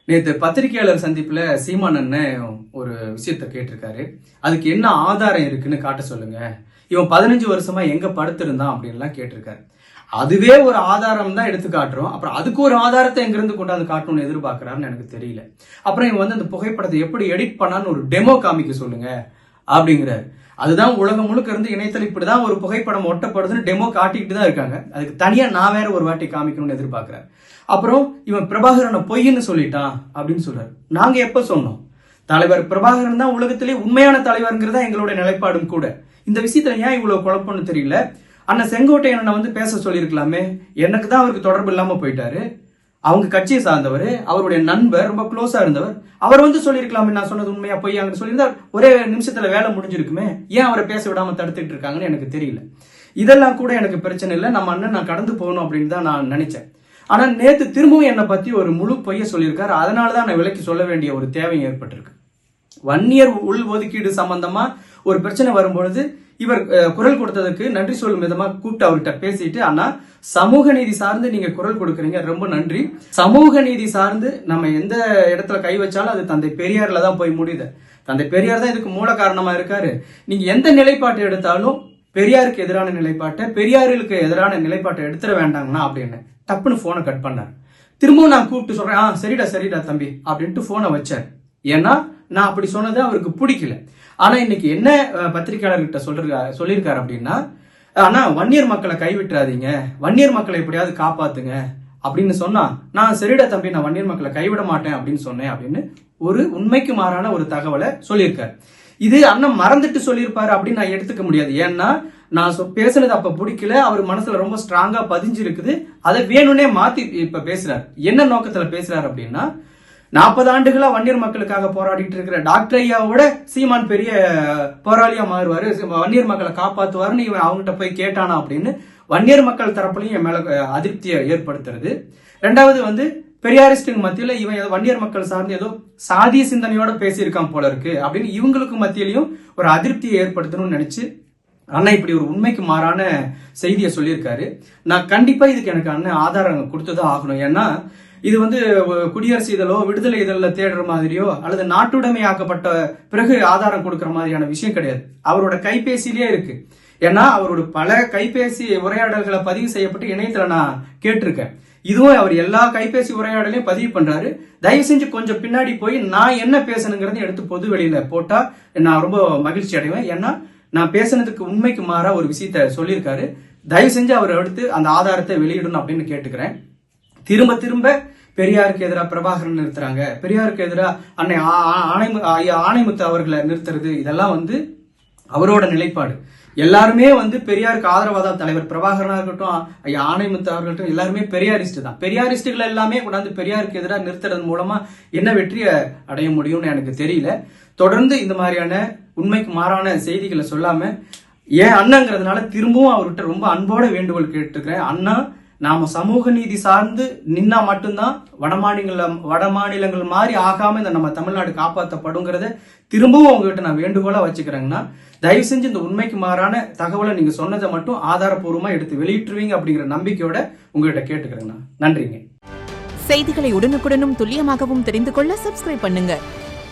நேற்று பத்திரிகையாளர் சந்திப்புல சீமான் அண்ணன் ஒரு விஷயத்த கேட்டிருக்காரு. அதுக்கு என்ன ஆதாரம் இருக்குன்னு காட்ட சொல்லுங்க, இவன் 15 வருஷமா எங்க படுத்திருந்தான் அப்படின்லாம் கேட்டிருக்காரு. அதுவே ஒரு ஆதாரம் தான் எடுத்து காட்டுறோம். அப்புறம் அதுக்கு ஒரு ஆதாரத்தை எங்கிருந்து கொண்டாந்து காட்டணும்னு எதிர்பார்க்கிறாருன்னு எனக்கு தெரியல. அப்புறம் இவன் வந்து அந்த புகைப்படத்தை எப்படி எடிட் பண்ணான்னு ஒரு டெமோ காமிக்க சொல்லுங்க அப்படிங்கிறாரு. அதுதான் உலகம் முழுக்க இருந்து இணையத்தில் இப்படிதான் ஒரு புகைப்படம் ஒட்டப்படுதுன்னு டெமோ காட்டிக்கிட்டு தான் இருக்காங்க. அதுக்கு தனியா நான் வேற ஒரு வாட்டி காமிக்கணும்னு எதிர்பார்க்கிறேன். அப்புறம் இவன் பிரபாகரனை பொய்ன்னு சொல்லிட்டான் அப்படின்னு சொல்றாரு. நாங்க எப்ப சொன்னோம்? தலைவர் பிரபாகரன் தான் உலகத்திலே உண்மையான தலைவர்ங்கிறதா எங்களுடைய நிலைப்பாடும் கூட. இந்த விஷயத்துல ஏன் இவ்வளவு குழப்பம்னு தெரியல. அண்ணன் செங்கோட்டையனை வந்து பேச சொல்லியிருக்கலாமே. எனக்கு தான் அவருக்கு தொடர்பு இல்லாம போயிட்டாரு. அவங்க கட்சியை சார்ந்தவர், அவருடைய நண்பர், ரொம்ப க்ளோஸா இருந்தவர். அவர் வந்து சொல்லியிருக்கலாமே நான் சொன்னது உண்மையா பொய்யாங்கன்னு சொல்லியிருந்தா ஒரே நிமிஷத்துல வேலை முடிஞ்சிருக்குமே. ஏன் அவரை பேச விடாம தடுத்துட்டு இருக்காங்கன்னு எனக்கு தெரியல. இதெல்லாம் கூட எனக்கு பிரச்சனை இல்லை. நம்ம அண்ணன் நான் கடந்து போகணும் அப்படின்னு தான் நான் நினைச்சேன். ஆனா நேத்து திரும்பவும் என்னை பத்தி ஒரு முழு பொய்ய சொல்லியிருக்காரு. அதனாலதான் நான் விலைக்கு சொல்ல வேண்டிய ஒரு தேவை ஏற்பட்டிருக்கு. வன்னியர் உள் ஒதுக்கீடு சம்பந்தமா ஒரு பிரச்சனை வரும்பொழுது இவர் குரல் கொடுத்ததுக்கு நன்றி சொல்லும் விதமா கூப்பிட்டு அவர்கிட்ட பேசிட்டு, ஆனா சமூக நீதி சார்ந்து நீங்க குரல் கொடுக்கறீங்க, ரொம்ப நன்றி. சமூக நீதி சார்ந்து நம்ம எந்த இடத்துல கை வச்சாலும் அது தந்தை பெரியார்ல தான் போய் முடியுது. தந்தை பெரியார் தான் இதுக்கு மூல காரணமா இருக்காரு. நீங்க எந்த நிலைப்பாட்டை எடுத்தாலும் பெரியாருக்கு எதிரான நிலைப்பாட்டை, பெரியாருக்கு எதிரான நிலைப்பாட்டை எடுத்துட வேண்டாங்கண்ணா அப்படின்னு டப்புன்னு போனை கட் பண்ணார். திரும்பவும் நான் கூப்பிட்டு சொல்றேன், சரிடா தம்பி அப்படின்ட்டு போனை வச்சார். ஏன்னா நான் அப்படி சொன்னது அவருக்கு பிடிக்கல. ஆனா இன்னைக்கு என்ன பத்திரிகையாளர்கிட்ட சொல்லியிருக்காரு அப்படின்னா, ஆனா வன்னியர் மக்களை கைவிட்டுறாதீங்க, வன்னியர் மக்களை எப்படியாவது காப்பாத்துங்க அப்படின்னு சொன்னா, நான் சரிடா தம்பி நான் வன்னியர் மக்களை கைவிட மாட்டேன் அப்படின்னு சொன்னேன் அப்படின்னு ஒரு உண்மைக்கு மாறான ஒரு தகவலை சொல்லியிருக்காரு. இது அண்ணன் மறந்துட்டு சொல்லியிருப்பாரு அப்படின்னு நான் எடுத்துக்க முடியாது. ஏன்னா நான் பேசுனது அப்ப பிடிக்கல, அவர் மனசுல ரொம்ப ஸ்ட்ராங்கா பதிஞ்சு இருக்குது. அதை வேணும்னே மாத்தி இப்ப பேசுறாரு. என்ன நோக்கத்துல பேசுறாரு அப்படின்னா, 40 ஆண்டுகளா வன்னியர் மக்களுக்காக போராடிட்டு இருக்கிற டாக்டர் ஐயாவோட சீமான் பெரிய போராளியா மாறுவாரு, வன்னியர் மக்களை காப்பாத்துவாருன்னு இவன் அவங்ககிட்ட போய் கேட்டானா அப்படின்னு வன்னியர் மக்கள் தரப்புலையும் என் மேல அதிருப்தியை ஏற்படுத்துறது. ரெண்டாவது வந்து பெரியாரிஸ்டுக்கு மத்தியில இவன் வன்னியர் மக்கள் சார்ந்து ஏதோ சாதிய சிந்தனையோட பேசியிருக்கான் போல இருக்கு அப்படின்னு இவங்களுக்கு மத்தியிலையும் ஒரு அதிருப்தியை ஏற்படுத்தணும்னு நினைச்சு அண்ணன் இப்படி ஒரு உண்மைக்கு மாறான செய்தியை சொல்லியிருக்காரு. நான் கண்டிப்பா இதுக்கு எனக்கு அண்ணன் ஆதாரம் கொடுத்துதான் ஆகணும். ஏன்னா இது வந்து குடியரசு இதழோ விடுதலை இதழில் தேடுற மாதிரியோ அல்லது நாட்டுடைமையாக்கப்பட்ட பிறகு ஆதாரம் கொடுக்கற மாதிரியான விஷயம் கிடையாது. அவரோட கைபேசியிலேயே இருக்கு. ஏன்னா அவரோட பல கைபேசி உரையாடல்களை பதிவு செய்யப்பட்டு இணையத்துல நான் கேட்டிருக்கேன். இதுவும் அவர் எல்லா கைபேசி உரையாடலையும் பதிவு பண்றாரு. தயவு செஞ்சு கொஞ்சம் பின்னாடி போய் நான் என்ன பேசணுங்கிறத எடுத்து பொது வெளியில போட்டா நான் ரொம்ப மகிழ்ச்சி அடைவேன். ஏன்னா நான் பேசுனதுக்கு உண்மைக்கு மாறா ஒரு விஷயத்த சொல்லியிருக்காரு. தயவு செஞ்சு அவர் எடுத்து அந்த ஆதாரத்தை வெளியிடணும் அப்படின்னு கேட்டுக்கிறேன். திரும்ப பெரியாருக்கு எதிராக பிரபாகரன் நிறுத்துறாங்க, பெரியாருக்கு எதிராக அன்னை ஆணைமுத்து அவர்களை நிறுத்துறது, இதெல்லாம் வந்து அவரோட நிலைப்பாடு. எல்லாருமே வந்து பெரியாருக்கு ஆதரவாதான். தலைவர் பிரபாகரனா இருக்கட்டும், ஐயா ஆணைமுத்து அவர்கள்ட்டும் எல்லாருமே பெரியாரிஸ்ட் தான். பெரியாரிஸ்டுகள் எல்லாமே கொண்டாந்து பெரியாருக்கு எதிராக நிறுத்துறது மூலமா என்ன வெற்றியை அடைய முடியும்னு எனக்கு தெரியல. தொடர்ந்து இந்த மாதிரியான உண்மைக்கு மாறான செய்திகளை சொல்லாம ஏன் அண்ணங்கிறதுனால திரும்பவும் அவர்கிட்ட ரொம்ப அன்போட வேண்டுகோள் கேட்டுக்கிறேன். அண்ணா, நாம சமூக நீதி சார்ந்து நின்னா மட்டும்தான் வடமாநிலங்கள் மாதிரி ஆகாம இந்த நம்ம தமிழ்நாடு காப்பாற்றப்படுங்கிறத திரும்பவும் உங்ககிட்ட நான் வேண்டுகோளா வச்சுக்கிறேங்கன்னா, தயவு செஞ்சு இந்த உண்மைக்கு மாறான தகவலை நீங்க சொன்னதை மட்டும் ஆதாரப்பூர்வமா எடுத்து வெளியிட்டுருவீங்க அப்படிங்கிற நம்பிக்கையோட உங்ககிட்ட கேட்டுக்கிறேங்கண்ணா. நன்றிங்க. செய்திகளை உடனுக்குடனும் துல்லியமாகவும் தெரிந்து கொள்ள சப்ஸ்கிரைப் பண்ணுங்க.